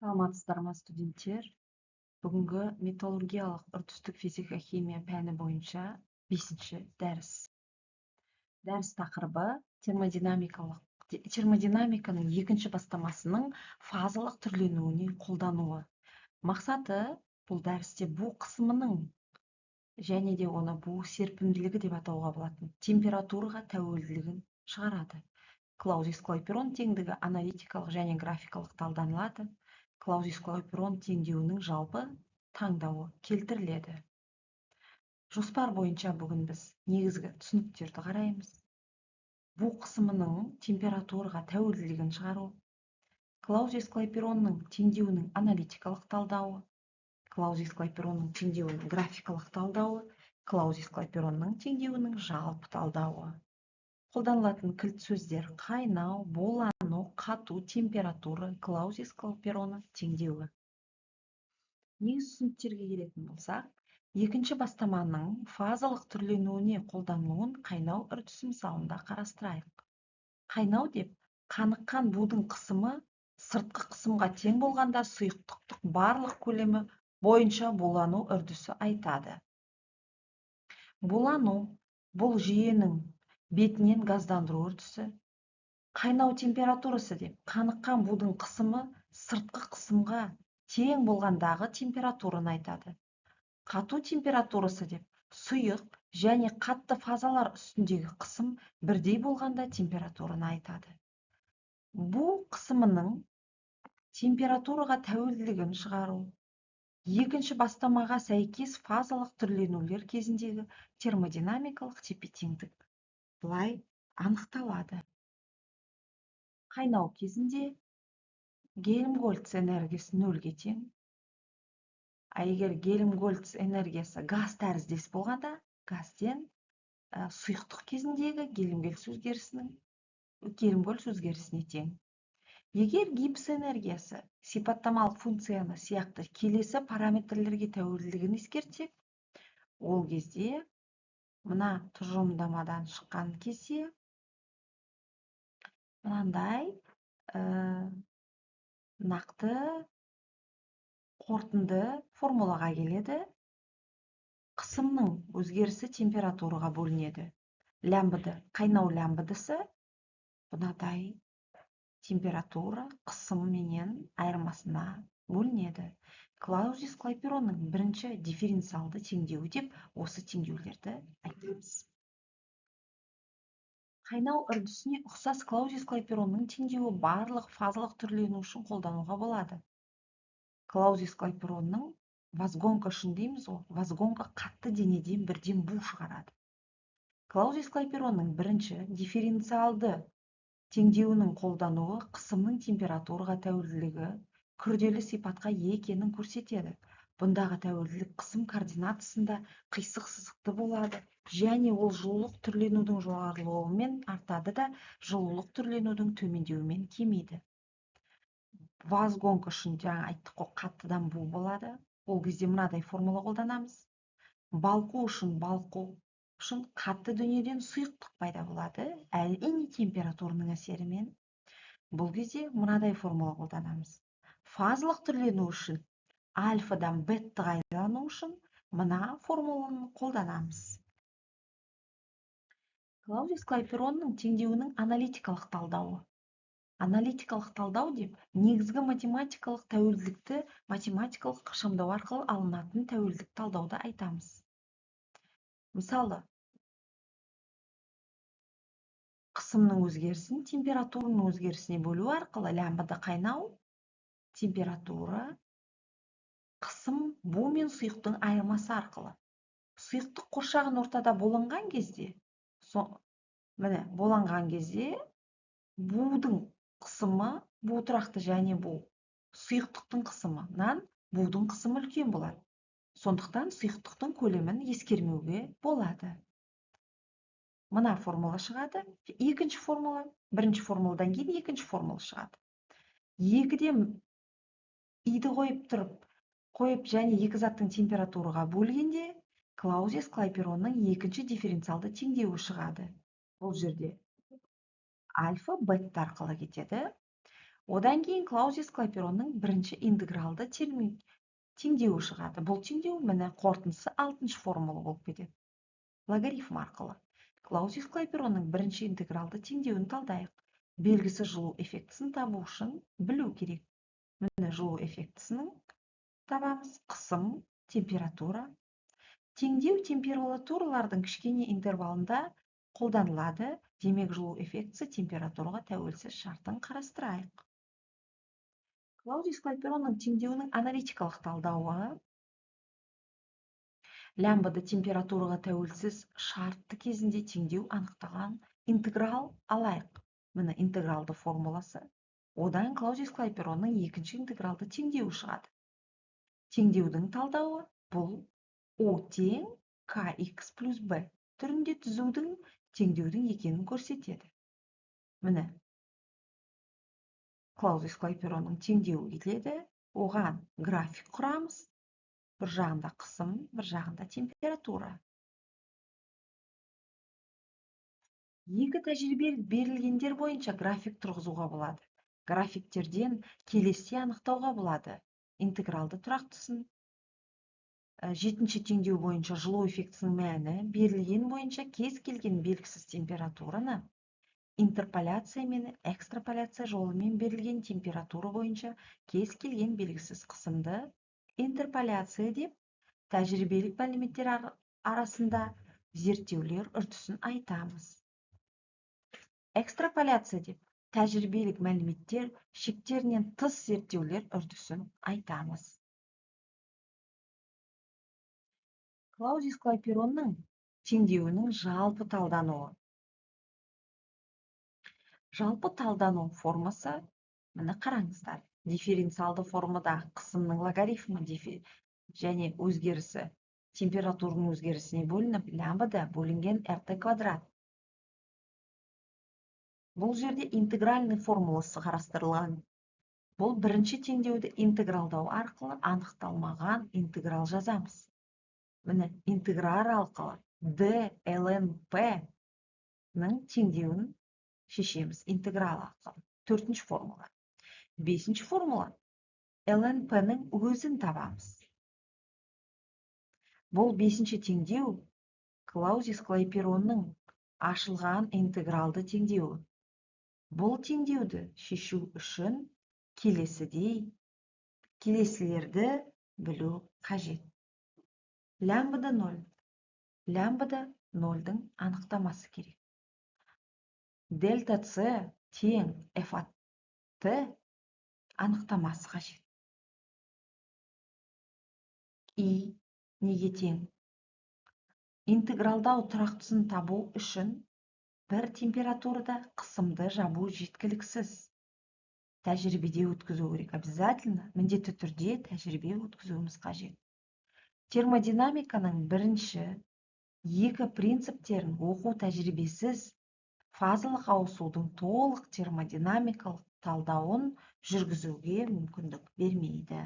Саламатсыздар ма, студенттер? Бүгінгі металлургиялық үрдістік физика химия пәні бойынша 5-ші дәріс. Дәріс тақырыбы термодинамиканың екінші бастамасының фазалық түрленуіне қолдануы. Мақсаты бұл дәрісте бу қысымының және де оны бу серпімділігі деп атауға болатын температураға тәуелділігін шығарады. Клаузис-клойперон теңдігі аналитикалық және графикалық талданылады. Клаузис-клойперон теңдеуінің жалпы таңдауы келтіріледі. Жоспар бойынша бүгін біз негізгі түсініктерді қараймыз. Бу қысымының температураға тәуелділігін шығару, Клаузис-клойперонның теңдеуінің аналитикалық талдауы, Клаузис-клойперонның теңдеуінің графикалық талдауы, Клаузис-клойперонның теңдеуінің жалпы талдауы. Қолданылатын кілт сөздер қайнау, булану, қату, температура, Клаузис-клойпероны теңдеуі. Негізгі түсініктерге келетін болсақ, екінші бастаманың фазалық түрленуіне қолданылуын қайнау үрдісі мысалында қарастырайық. Қайнау деп қаныққан будың қысымы сыртқы қысымға тең болғанда сұйықтықтың барлық көлемі бойынша булану үрдісі айтады. Булану бұл жүйенің бетінен газдандыру үрдісі. Қайнау температурасы деп қаныққан будың қысымы сыртқы қысымға тең болғандағы температураны айтады. Қату температурасы деп сұйық және қатты фазалар үстіндегі қысым бірдей болғанда температураны айтады. Бу қысымының температураға тәуелділігін шығару. Екінші бастамаға сәйкес фазалық түрленулер кезіндегі термодинамикалық тепе-теңдік былай анықталады. Қайнау кезінде Гельмгольц энергиясы нөлге тең. Егер Гельмгольц энергиясы газ тәріздес болғанда, газден сұйықтық кезіндегі Гельмгольц өзгерісіне тең. Егер Гибс энергиясы сипаттамалық функцияны сияқты келесі параметрлерге тәуелділігін ескертсек, ол кезде мына тұжырымдамадан шыққан кезде мынандай нақты қорытынды формулаға келеді. Қысымның өзгерісі температураға бөлінеді. Қайнау лямбдасы мынадай температура қысым менен айырмасына бөлінеді. Клаузис-клойперонның бірінші дифференциалды теңдеуі деп осы теңдеулерді айтамыз. Қайнау үрдісіне ұқсас Клаузис-клойперонның теңдеуі барлық фазалық түрлену үшін қолдануға болады. Клаузис-клойперонның вазгонка үшін дейміз ғой, вазгонка қатты денеден бірден бу шығарады. Клаузис-клойперонның бірінші дифференциалды теңдеуінің қолдануы қысымның температураға тәуелділігі күрделі сипатқа екенін көрсетеді. Бұндағы тәуелділік қысым координатасында қисық сызықты болады және ол жылулық түрленудің жоғарылауымен артады да жылулық түрленудің төмендеуімен кемейді. Вазгонка үшін жаңа айттық қой, қаттыдан бу болады. Ол кезде мынадай формула қолданамыз. Балқу үшін қатты дүниеден сұйықтық пайда болады, әрине температураның әсерімен. Бұл кезде мынадай формула қолданамыз. Фазалық түрлену үшін альфадан беттаға айналу үшін мына формуланы қолданамыз. Клаузис-клойперонның теңдеуінің аналитикалық талдауы. Аналитикалық талдау деп негізгі математикалық тәуелділікті математикалық ықшамдау арқылы алынатын тәуелділік талдауды айтамыз. Мысалы, қысымның өзгерісін температураның өзгерісіне бөлу арқылы лямбда қайнау, температура, қысым бу мен сұйықтың айырмасы арқылы. Сұйықтық қоршаған ортада боланған кезде, будың қысымы, бу тұрақты және бу сұйықтықтың қысымынан будың қысымы үлкен болады. Сондықтан сұйықтықтың көлемін ескермеуге болады. Мына формула шығады. Екінші формула, бірінші формуладан кейін екінші формула шығады. Екіден иді қойып және екі заттың температураға бөлгенде Клаузис-клойперонның екінші дифференциалды теңдеуі шығады. Бұл жерде альфа бетта арқылы кетеді. Одан кейін Клаузис-Клайперонның бірінші интегралды теңдеуі шығады. Бұл теңдеу міне қорытындысы 6-шы формула болып кетеді. Логарифм арқылы. Клаузис-Клайперонның бірінші интегралды теңдеуін талдайық. Белгісі жылу эффектісін табу үшін білу керек. Міне жылу эффектісінің табамыз. Қысым, температура. Теңдеу температуралардың кішкене интервалында қолданылады. Демек, жылу эффектісі температураға тәуелсіз шартын қарастырайық. Клаузис-Клайперонның теңдеуінің аналитикалық талдауы лямбда температураға тәуелсіз шартты кезінде теңдеу анықтаған интеграл алайық. Міне интегралды формуласы. Одан Клаузис-Клайперонның екінші интегралды теңдеуі шығады. Теңдеудің талдауы бұл O тең kx плюс b түрінде түзудің теңдеудің екенін көрсетеді. Міне Клаузис-Клайперонның теңдеуі келеді. Оған график құрамыз. Бір жағында қысым, бір жағында температура. Екі тәжірибелік берілгендер бойынша график тұрғызуға болады. Графиктерден келесіде анықтауға болады. Интегралды тұрақтысын. Жетінші теңдеу бойынша жылу эффектісінің мәні берілген бойынша кез келген белгісіз температураны интерполяция мен экстраполяция жолымен берілген температура бойынша кез келген белгісіз қысымды интерполяция деп тәжірибелік мәліметтер арасында зерттеулер үрдісін айтамыз. Экстраполяция деп тәжірибелік мәліметтер шектерінен тыс зерттеулер үрдісін айтамыз. Клаузис-Клайперонның теңдеуінің жалпы талдануы. Жалпы талдану формасы, міне қараңыздар. Дифференциалды формада қысымның логарифмі және өзгерісі температураның өзгерісіне бөлініп, лямбда бөлінген rt квадрат. Бұл жерде интегральный формуласы қарастырылған. Бұл бірінші теңдеуді интегралдау арқылы анықталмаған интеграл жазамыз. Міне интеграл арқылы d ln p-ның теңдеуін шешеміз интеграл арқылы. Төртінші формула. Бесінші формула ln p-ның өзін табамыз. Бұл бесінші теңдеу Клаузис-Клайперонның ашылған интегралды теңдеуі. Бұл теңдеуді шешу үшін келесілерді білу қажет. Лямбда 0. Лямбда 0-дің анықтамасы керек. Дельта С тең F от T анықтамасы қажет. И неге тең? Интегралдау тұрақтысын табу үшін бір температурада қысымды жабу жеткіліксіз. Тәжірибеде өткізу керек. Обязательно, міндетті түрде тәжірибе өткізуіміз қажет. Термодинамиканың бірінші, екі принциптерін оқу тәжірибесіз фазалық ауысудың толық термодинамикалық талдауын жүргізуге мүмкіндік бермейді.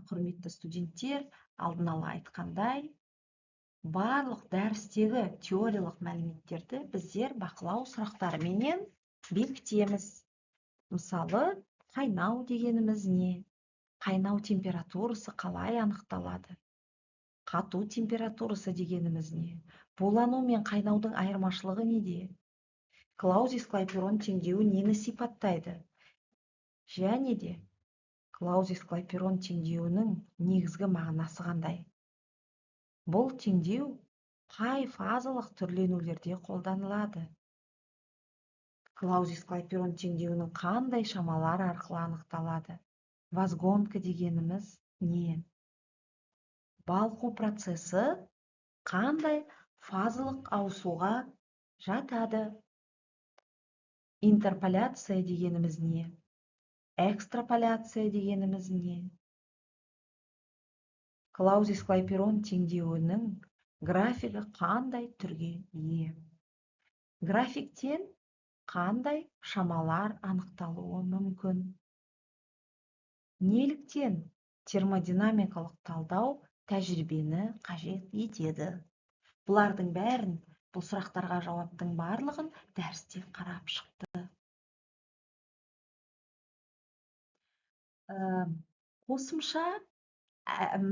Құрметті студенттер, алдын ала айтқандай, барлық дәрістегі теориялық мәліметтерді біздер бақылау сұрақтарыменен бекітеміз. Мысалы, қайнау дегеніміз не? Қайнау температурасы қалай анықталады? Қату температурасы дегеніміз не? Булану мен қайнаудың айырмашылығы неде? Клаузис-Клайперон теңдеуі нені сипаттайды? Және де Клаузис-Клайперон теңдеуінің негізгі мағынасы қандай? Бұл теңдеу қай фазалық түрленулерде қолданылады? Клаузис-Клайперон теңдеуінің қандай шамалар арқылы анықталады? Вазгонка дегеніміз не? Балқу процесі қандай фазалық ауысуға жатады? Интерполяция дегеніміз не? Экстраполяция дегеніміз не? Клаузис-Клайперон теңдеуінің графигі қандай түрге ие? Графиктен қандай шамалар анықталуы мүмкін? Неліктен термодинамикалық талдау тәжірибені қажет етеді? Бұлардың бәрін, бұл сұрақтарға жауаптың барлығын дәрісте қарап шықты. Қосымша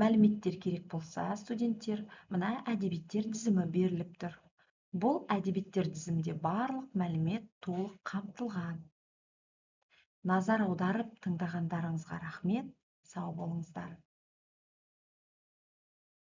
мәліметтер керек болса, студенттер, мына әдебиеттер тізімі беріліп тұр. Бұл әдебиеттер тізімде барлық мәлімет толық қамтылған. Назар аударып тыңдағандарыңызға рахмет. Сау болыңыздар.